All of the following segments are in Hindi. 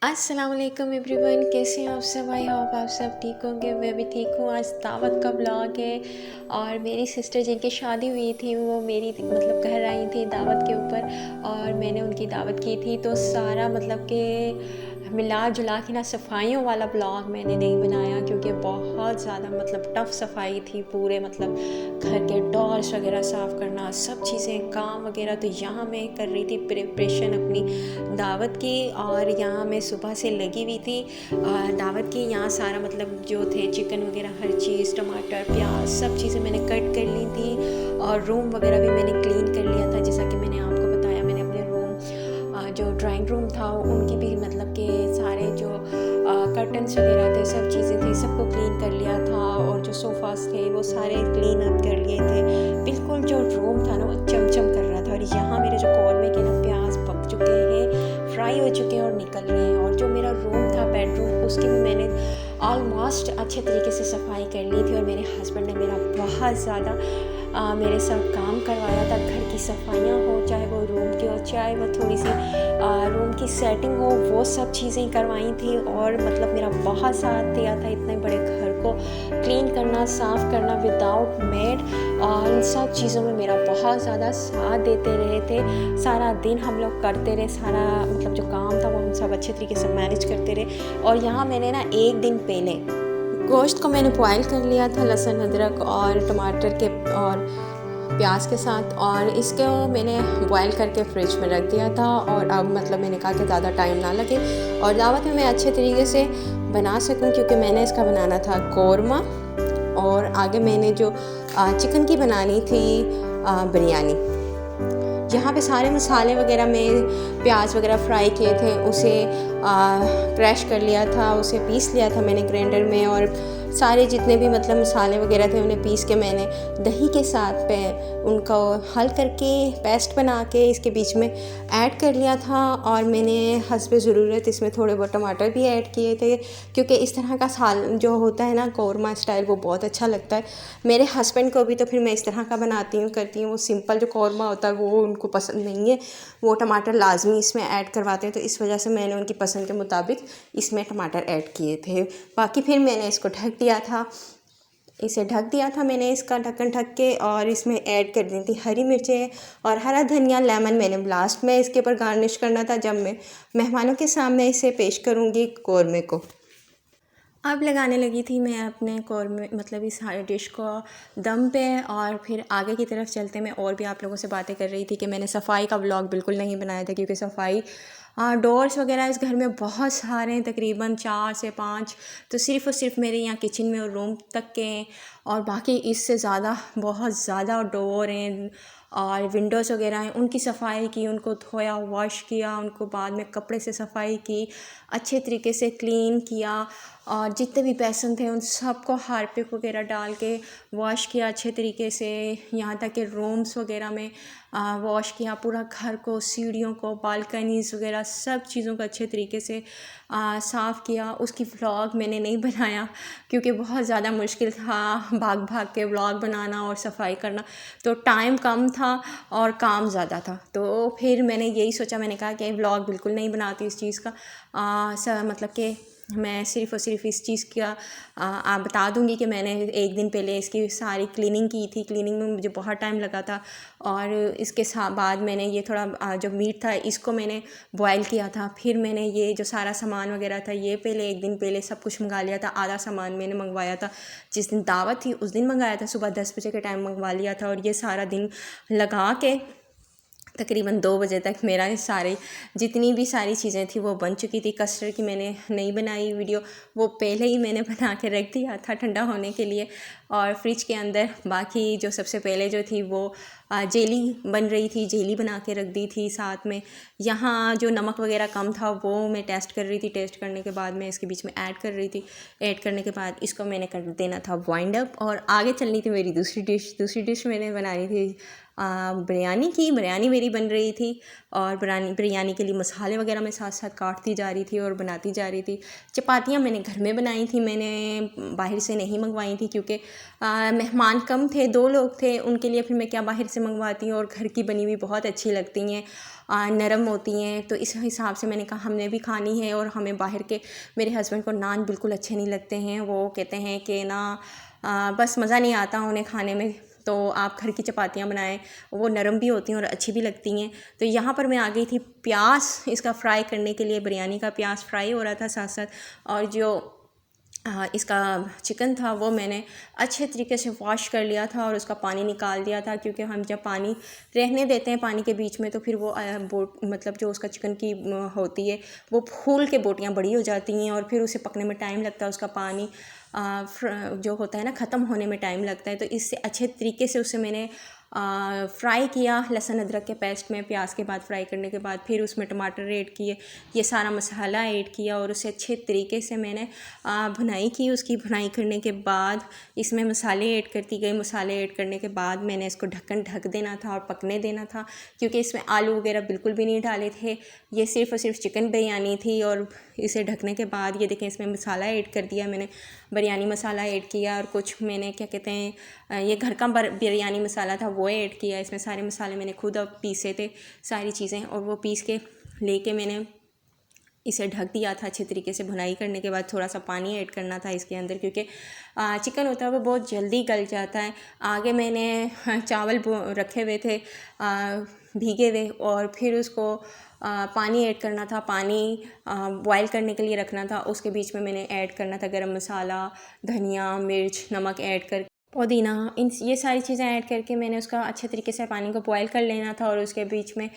अस्सलाम वालेकुम एवरीवन, कैसे हैं आप सब। आई होप आप सब ठीक होंगे। मैं भी ठीक हूँ। आज दावत का ब्लॉग है और मेरी सिस्टर जिनकी शादी हुई थी वो मेरी मतलब घर आई थी दावत के ऊपर और मैंने उनकी दावत की थी। तो सारा मतलब कि मिला जुला के ना सफाइयों वाला ब्लॉग मैंने नहीं बनाया क्योंकि बहुत ज़्यादा मतलब टफ़ सफाई थी। पूरे मतलब घर के डोर्स वगैरह साफ़ करना, सब चीज़ें काम वगैरह। तो यहाँ मैं कर रही थी प्रिपरेशन अपनी दावत की और यहाँ मैं सुबह से लगी हुई थी दावत की। यहाँ सारा मतलब जो थे चिकन वगैरह हर चीज़, टमाटर प्याज सब चीज़ें मैंने कट कर ली थी और रूम वगैरह भी मैंने क्लीन कर लिया था। जैसा कि मैंने आपको बताया, मैंने अपने रूम जो ड्राइंग रूम था उनकी भी मतलब कि सारे जो कर्टन्स वगैरह थे, सब चीज़ें थी, सबको क्लीन कर लिया था और जो सोफ़ास थे वो सारे क्लीन अप कर लिए थे। बिल्कुल जो रूम था ना वो चमचम कर रहा था। और यहाँ मेरे जो कौरमे के ना प्याज पक चुके हैं, फ्राई हो चुके हैं और निकल रहे हैं। और जो मेरा रूम था बेडरूम, उसकी भी मैंने ऑलमोस्ट अच्छे तरीके से सफाई कर ली थी। और मेरे हस्बैंड ने मेरा बहुत ज़्यादा मेरे साथ काम करवाया था। घर की सफाइयाँ हो, चाहे वो रूम की हो, चाहे वो थोड़ी सी रूम की सेटिंग हो, वो सब चीज़ें करवाई थी। और मतलब मेरा बहुत साथ दिया था इतने बड़े घर को क्लीन करना, साफ़ करना विदाउट मेड। और इन सब चीज़ों में मेरा बहुत ज़्यादा साथ देते रहे थे। सारा दिन हम लोग करते रहे, सारा मतलब जो काम था वो हम सब अच्छे तरीके से मैनेज करते रहे। और यहाँ मैंने ना एक दिन पहले गोश्त को मैंने बॉयल कर लिया था लहसुन अदरक और टमाटर के और प्याज के साथ, और इसको मैंने बॉयल करके फ्रिज में रख दिया था। और अब मतलब मैंने कहा कि ज़्यादा टाइम ना लगे और दावत में मैं अच्छे तरीके से बना सकूं, क्योंकि मैंने इसका बनाना था कौरमा और आगे मैंने जो चिकन की बनानी थी बिरयानी। यहाँ पे सारे मसाले वगैरह में प्याज वगैरह फ्राई किए थे, उसे क्रश कर लिया था, उसे पीस लिया था मैंने ग्राइंडर में। और सारे जितने भी मतलब मसाले वगैरह थे उन्हें पीस के मैंने दही के साथ पे उनको हल करके पेस्ट बना के इसके बीच में ऐड कर लिया था। और मैंने हस्बे ज़रूरत इसमें थोड़े बहुत टमाटर भी ऐड किए थे, क्योंकि इस तरह का साल जो होता है ना कौरमा स्टाइल, वो बहुत अच्छा लगता है मेरे हस्बैंड को भी। तो फिर मैं इस तरह का बनाती हूँ, करती हूँ। वो सिंपल जो कौरमा होता है वो उनको पसंद नहीं है, वो टमाटर लाजमी इसमें ऐड करवाते हैं। तो इस वजह से मैंने उनकी पसंद के मुताबिक इसमें टमाटर ऐड किए थे। बाकी फिर मैंने इसको ढक दिया था, इसे ढक दिया था मैंने, इसका ढक्कन ढक के। और इसमें ऐड कर दी थी हरी मिर्चें और हरा धनिया, लेमन मैंने लास्ट में इसके ऊपर गार्निश करना था जब मैं मेहमानों के सामने इसे पेश करूँगी कौरमे को। अब लगाने लगी थी मैं अपने कौरमे मतलब इस डिश को दम पे। और फिर आगे की तरफ चलते मैं और भी आप लोगों से बातें कर रही थी कि मैंने सफाई का व्लॉग बिल्कुल नहीं बनाया था, क्योंकि सफाई डोर्स वगैरह इस घर में बहुत सारे हैं, तकरीबन 4 से 5। तो सिर्फ़ और सिर्फ मेरे यहाँ किचन में और रूम तक के हैं। और बाकी इससे ज़्यादा बहुत ज़्यादा डोर हैं और विंडोज़ वगैरह हैं, उनकी सफाई की, उनको धोया, वॉश किया, उनको बाद में कपड़े से सफाई की, अच्छे तरीके से क्लीन किया। और जितने भी बेसन थे उन सबको हार्पिक वगैरह डाल के वॉश किया अच्छे तरीके से। यहाँ तक कि रूम्स वगैरह में वॉश किया, पूरा घर को, सीढ़ियों को, बालकनीज़ वगैरह सब चीज़ों को अच्छे तरीके से साफ़ किया। उसकी व्लॉग मैंने नहीं बनाया क्योंकि बहुत ज़्यादा मुश्किल था भाग भाग के व्लॉग बनाना और सफाई करना। तो टाइम कम था और काम ज़्यादा था, तो फिर मैंने यही सोचा, मैंने कहा कि व्लॉग बिल्कुल नहीं बनाती इस चीज़ का। मतलब कि मैं सिर्फ़ और सिर्फ इस चीज़ का आप बता दूंगी कि मैंने एक दिन पहले इसकी सारी क्लीनिंग की थी। क्लीनिंग में मुझे बहुत टाइम लगा था। और इसके बाद मैंने ये थोड़ा जो मीट था इसको मैंने बॉयल किया था। फिर मैंने ये जो सारा सामान वगैरह था ये पहले एक दिन पहले सब कुछ मंगा लिया था। आधा सामान मैंने मंगवाया था जिस दिन दावत थी उस दिन मंगाया था, सुबह 10 बजे के टाइम मंगवा लिया था। और ये सारा दिन लगा के तकरीबन 2 बजे तक मेरा सारे जितनी भी सारी चीज़ें थी वो बन चुकी थी। कस्टर्ड की मैंने नहीं बनाई वीडियो, वो पहले ही मैंने बना के रख दिया था ठंडा होने के लिए और फ्रिज के अंदर। बाकी जो सबसे पहले जो थी वो जेली बन रही थी, जेली बना के रख दी थी साथ में। यहाँ जो नमक वगैरह कम था वो मैं टेस्ट कर रही थी, टेस्ट करने के बाद मैं इसके बीच में ऐड कर रही थी। ऐड करने के बाद इसको मैंने कर देना था वाइंड अप और आगे चलनी थी मेरी दूसरी डिश मैंने बनानी थी बिरयानी की। बिरयानी मेरी बन रही थी और बिरयानी के लिए मसाले वगैरह मैं साथ साथ काटती जा रही थी और बनाती जा रही थी। चपातियाँ मैंने घर में बनाई थी, मैंने बाहर से नहीं मंगवाई थी, क्योंकि मेहमान कम थे, 2 लोग थे, उनके लिए फिर मैं क्या बाहर से मंगवाती हूँ, और घर की बनी हुई बहुत अच्छी लगती हैं, नरम होती हैं। तो इस हिसाब से मैंने कहा हमने भी खानी है, और हमें बाहर के, मेरे हस्बैंड को नान बिल्कुल अच्छे नहीं लगते हैं। वो कहते हैं कि ना बस मज़ा नहीं आता उन्हें खाने में, तो आप घर की चपातियाँ बनाएं, वो नरम भी होती हैं और अच्छी भी लगती हैं। तो यहाँ पर मैं आ गई थी प्याज इसका फ्राई करने के लिए। बिरयानी का प्याज फ्राई हो रहा था साथ साथ, और जो इसका चिकन था वो मैंने अच्छे तरीके से वॉश कर लिया था और उसका पानी निकाल दिया था, क्योंकि हम जब पानी रहने देते हैं पानी के बीच में तो फिर वो मतलब जो उसका चिकन की होती है वो फूल के बोटियाँ बड़ी हो जाती हैं, और फिर उसे पकने में टाइम लगता है, उसका पानी जो होता है ना ख़त्म होने में टाइम लगता है। तो इससे अच्छे तरीके से उसे मैंने फ्राई किया लहसुन अदरक के पेस्ट में, प्याज के बाद फ्राई करने के बाद फिर उसमें टमाटर ऐड किए, ये सारा मसाला ऐड किया, और उसे अच्छे तरीके से मैंने भुनाई की। उसकी भुनाई करने के बाद इसमें मसाले ऐड करती गई। मसाले ऐड करने के बाद मैंने इसको ढक देना था और पकने देना था, क्योंकि इसमें आलू वगैरह बिल्कुल भी नहीं डाले थे। ये सिर्फ़ और सिर्फ चिकन बिरयानी थी। और इसे ढकने के बाद ये देखें इसमें मसाला ऐड कर दिया मैंने, बिरयानी मसाला ऐड किया, और कुछ मैंने क्या कहते हैं ये घर का बिरयानी मसाला था वो ऐड किया। इसमें सारे मसाले मैंने खुद अब पीसे थे सारी चीज़ें, और वो पीस के लेके मैंने इसे ढक दिया था अच्छे तरीके से। भुनाई करने के बाद थोड़ा सा पानी ऐड करना था इसके अंदर, क्योंकि चिकन होता है वो बहुत जल्दी गल जाता है। आगे मैंने चावल रखे हुए थे भीगे हुए, और फिर उसको पानी ऐड करना था, पानी बॉयल करने के लिए रखना था। उसके बीच में मैंने ऐड करना था गरम मसाला, धनिया, मिर्च, नमक ऐड कर, पुदीना, ये सारी चीज़ें ऐड करके मैंने उसका अच्छे तरीके से पानी को बॉयल कर लेना था, और उसके बीच में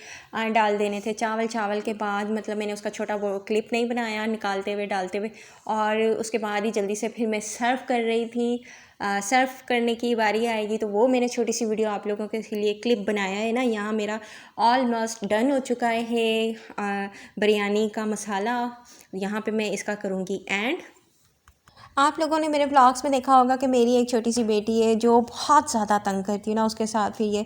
डाल देने थे चावल के बाद मतलब मैंने उसका छोटा वो क्लिप नहीं बनाया निकालते हुए डालते हुए, और उसके बाद ही जल्दी से फिर मैं सर्व कर रही थी। सर्व करने की बारी आएगी तो वो मैंने छोटी सी वीडियो आप लोगों के लिए क्लिप बनाया है ना। यहाँ मेरा ऑलमोस्ट डन हो चुका है बिरयानी का मसाला। यहाँ पे मैं इसका करूँगी एंड। आप लोगों ने मेरे व्लॉग्स में देखा होगा कि मेरी एक छोटी सी बेटी है जो बहुत ज़्यादा तंग करती है ना, उसके साथ फिर ये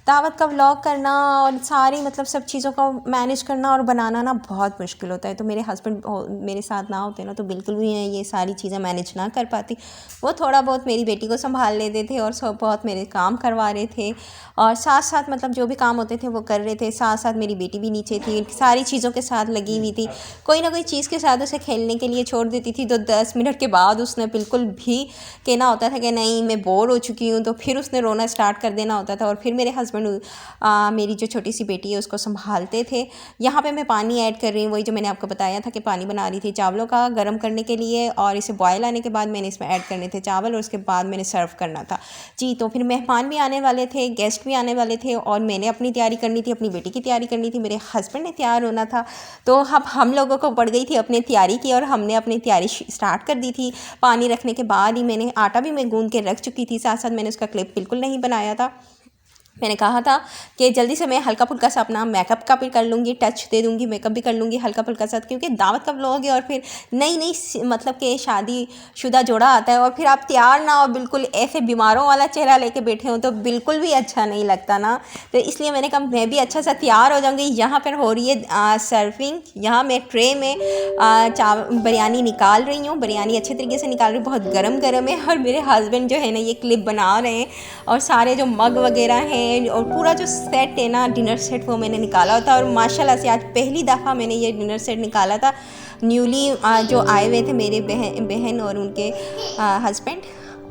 दावत का व्लॉग करना और सारी मतलब सब चीज़ों का मैनेज करना और बनाना ना बहुत मुश्किल होता है। तो मेरे हस्बैंड मेरे साथ ना होते ना तो बिल्कुल भी ये सारी चीज़ें मैनेज ना कर पाती। वो थोड़ा बहुत मेरी बेटी को संभाल लेते थे और सब बहुत मेरे काम करवा रहे थे, और साथ साथ मतलब जो भी काम होते थे वो कर रहे थे। साथ साथ मेरी बेटी भी नीचे थी, सारी चीज़ों के साथ लगी हुई थी। कोई ना कोई चीज़ के साथ उसे खेलने के लिए छोड़ देती थी, तो 10 मिनट के बाद उसने बिल्कुल भी कहना होता था कि नहीं मैं बोर हो चुकी हूँ, तो फिर उसने रोना स्टार्ट कर देना होता था, और फिर मेरे हस्बैंड मेरी जो छोटी सी बेटी है उसको संभालते थे। यहाँ पे मैं पानी ऐड कर रही हूँ, वही जो मैंने आपको बताया था कि पानी बना रही थी चावलों का गर्म करने के लिए, और इसे बॉयल आने के बाद मैंने इसमें ऐड करने थे चावल, और उसके बाद मैंने सर्व करना था जी। तो फिर मेहमान भी आने वाले थे, गेस्ट भी आने वाले थे, और मैंने अपनी तैयारी करनी थी, अपनी बेटी की तैयारी करनी थी, मेरे हस्बैंड ने तैयार होना था। तो अब हम लोगों को पड़ गई थी अपनी तैयारी की, और हमने अपनी तैयारी स्टार्ट कर दी थी। पानी रखने के बाद ही मैंने आटा भी मैं गूंद के रख चुकी थी, साथ साथ मैंने उसका क्लिप बिल्कुल नहीं बनाया था। मैंने कहा था कि जल्दी से मैं हल्का फुल्का सा अपना मेकअप का भी कर लूँगी, टच दे दूँगी, मेकअप भी कर लूँगी हल्का फुल्का सा, क्योंकि दावत का व्लॉग है और फिर नई मतलब कि शादीशुदा जोड़ा आता है, और फिर आप तैयार ना हो बिल्कुल ऐसे बीमारों वाला चेहरा लेके बैठे हो तो बिल्कुल भी अच्छा नहीं लगता ना। तो इसलिए मैंने कहा मैं भी अच्छा सा तैयार हो जाऊँगी। यहाँ पर हो रही है सर्विंग। यहाँ मैं ट्रे में बिरयानी निकाल रही हूँ, बिरयानी अच्छे तरीके से निकाल रही हूँ, बहुत गर्म है, और मेरे हस्बैंड जो है ना ये क्लिप बना रहे हैं, और सारे जो मग वगैरह हैं और पूरा जो सेट है ना डिनर सेट वो मैंने निकाला होता। और माशाल्लाह से आज पहली दफ़ा मैंने ये डिनर सेट निकाला था। न्यूली जो आए हुए थे मेरे बहन और उनके हस्बैंड,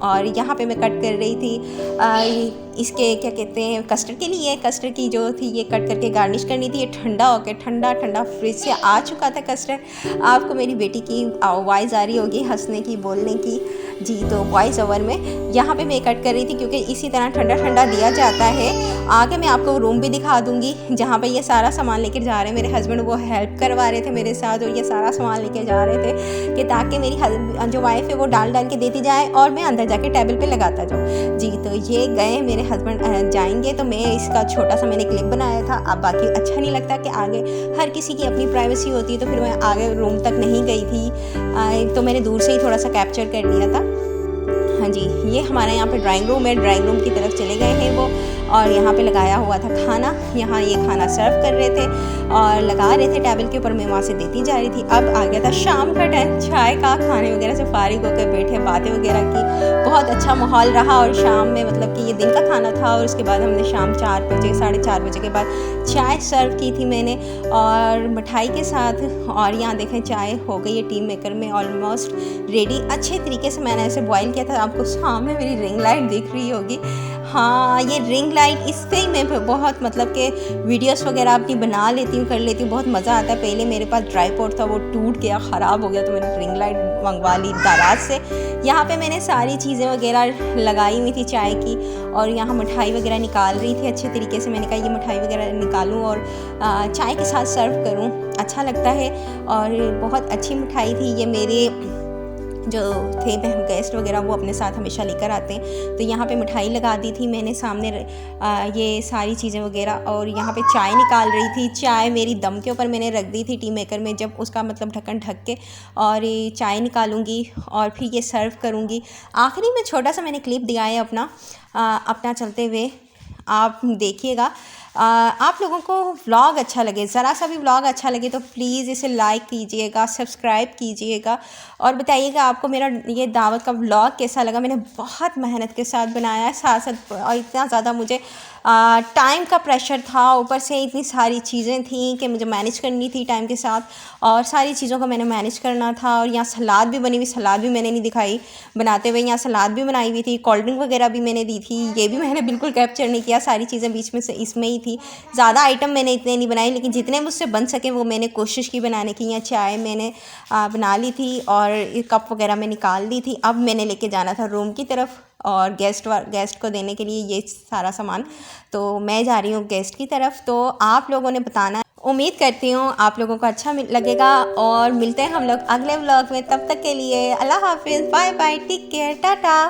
और यहाँ पे मैं कट कर रही थी इसके क्या कहते हैं कस्टर्ड के लिए। कस्टर्ड की जो थी ये कट करके गार्निश करनी थी। ये ठंडा होकर ठंडा फ्रिज से आ चुका था कस्टर्ड। आपको मेरी बेटी की आवाज़ आ रही होगी हंसने की, बोलने की जी। तो वॉइस ओवर में यहाँ पे मैं कट कर रही थी, क्योंकि इसी तरह ठंडा दिया जाता है। आगे मैं आपको रूम भी दिखा दूँगी जहाँ पे ये सारा सामान लेकर जा रहे हैं मेरे हस्बैंड। वो हेल्प करवा रहे थे मेरे साथ, और ये सारा सामान लेके जा रहे थे कि ताकि मेरी जो वाइफ है वो डाल के देती जाए और मैं अंदर जाके टेबल पे लगाता जाऊँ जी। तो ये गए मेरे हस्बैंड जाएंगे, तो मैं इसका छोटा सा मैंने क्लिप बनाया था। अब बाकी अच्छा नहीं लगता कि आगे हर किसी की अपनी प्राइवेसी होती है, तो फिर मैं आगे रूम तक नहीं गई थी, तो मैंने दूर से ही थोड़ा सा कैप्चर कर लिया था। हाँ जी, ये हमारे यहाँ पे ड्राइंग रूम है, ड्राइंग रूम की तरफ चले गए हैं वो, और यहाँ पे लगाया हुआ था खाना। यहाँ ये खाना सर्व कर रहे थे और लगा रहे थे टेबल के ऊपर, मैं वहाँ से देती जा रही थी। अब आ गया था शाम का टाइम, चाय का, खाने वगैरह से फारिग होकर बैठे, बातें वगैरह की, बहुत अच्छा माहौल रहा। और शाम में मतलब कि ये दिन का खाना था और उसके बाद हमने शाम 4 बजे 4:30 बजे के बाद चाय सर्व की थी मैंने और मिठाई के साथ। और यहाँ देखें चाय हो गई है टी मेकर में ऑलमोस्ट रेडी। अच्छे तरीके से मैंने इसे बॉईल किया था। आपको सामने मेरी रिंग लाइट दिख रही होगी, हाँ ये रिंग लाइट, इस पर ही मैं बहुत मतलब कि वीडियोस वगैरह अपनी बना लेती हूँ, कर लेती हूँ, बहुत मज़ा आता है। पहले मेरे पास ट्राइपॉड था, वो टूट गया, ख़राब हो गया, तो मैंने रिंग लाइट मंगवा ली दाराज से। यहाँ पे मैंने सारी चीज़ें वगैरह लगाई हुई थी चाय की और यहाँ मिठाई वगैरह निकाल रही थी अच्छे तरीके से। मैंने कहा ये मिठाई वगैरह निकालूँ और चाय के साथ सर्व करूँ, अच्छा लगता है। और बहुत अच्छी मिठाई थी ये। मेरे जो थे गेस्ट वगैरह वो अपने साथ हमेशा लेकर आते हैं, तो यहाँ पे मिठाई लगा दी थी मैंने सामने, ये सारी चीज़ें वगैरह। और यहाँ पे चाय निकाल रही थी। चाय मेरी दम के ऊपर मैंने रख दी थी टी मेकर में, जब उसका मतलब ढक्कन ढक के, और ये चाय निकालूंगी और फिर ये सर्व करूँगी। आखिरी में छोटा सा मैंने क्लिप दिया है अपना चलते हुए, आप देखिएगा। आप लोगों को व्लॉग अच्छा लगे, ज़रा सा भी व्लॉग अच्छा लगे तो प्लीज़ इसे लाइक कीजिएगा, सब्सक्राइब कीजिएगा और बताइएगा आपको मेरा ये दावत का व्लॉग कैसा लगा। मैंने बहुत मेहनत के साथ बनाया है, साथ साथ, और इतना ज़्यादा मुझे टाइम का प्रेशर था, ऊपर से इतनी सारी चीज़ें थी कि मुझे मैनेज करनी थी टाइम के साथ, और सारी चीज़ों को मैंने मैनेज करना था। और यहाँ सलाद भी बनी हुई, सलाद भी मैंने नहीं दिखाई बनाते हुए, यहाँ सलाद भी बनाई हुई थी, कोल्ड ड्रिंक वगैरह भी मैंने दी थी, ये भी मैंने बिल्कुल कैप्चर नहीं किया, सारी चीज़ें बीच में से इसमें ही थी। ज़्यादा आइटम मैंने इतने नहीं बनाए, लेकिन जितने मुझसे बन सके वो मैंने कोशिश की बनाने की। यहाँ चाय मैंने बना ली थी और कप वगैरह में निकाल दी थी। अब मैंने लेके जाना था रूम की तरफ और गेस्ट को देने के लिए ये सारा सामान, तो मैं जा रही हूँ गेस्ट की तरफ। तो आप लोगों ने बताना, उम्मीद करती हूँ आप लोगों को अच्छा लगेगा, और मिलते हैं हम लोग अगले व्लॉग में। तब तक के लिए अल्लाह हाफिज़, bye bye, take care, Tata.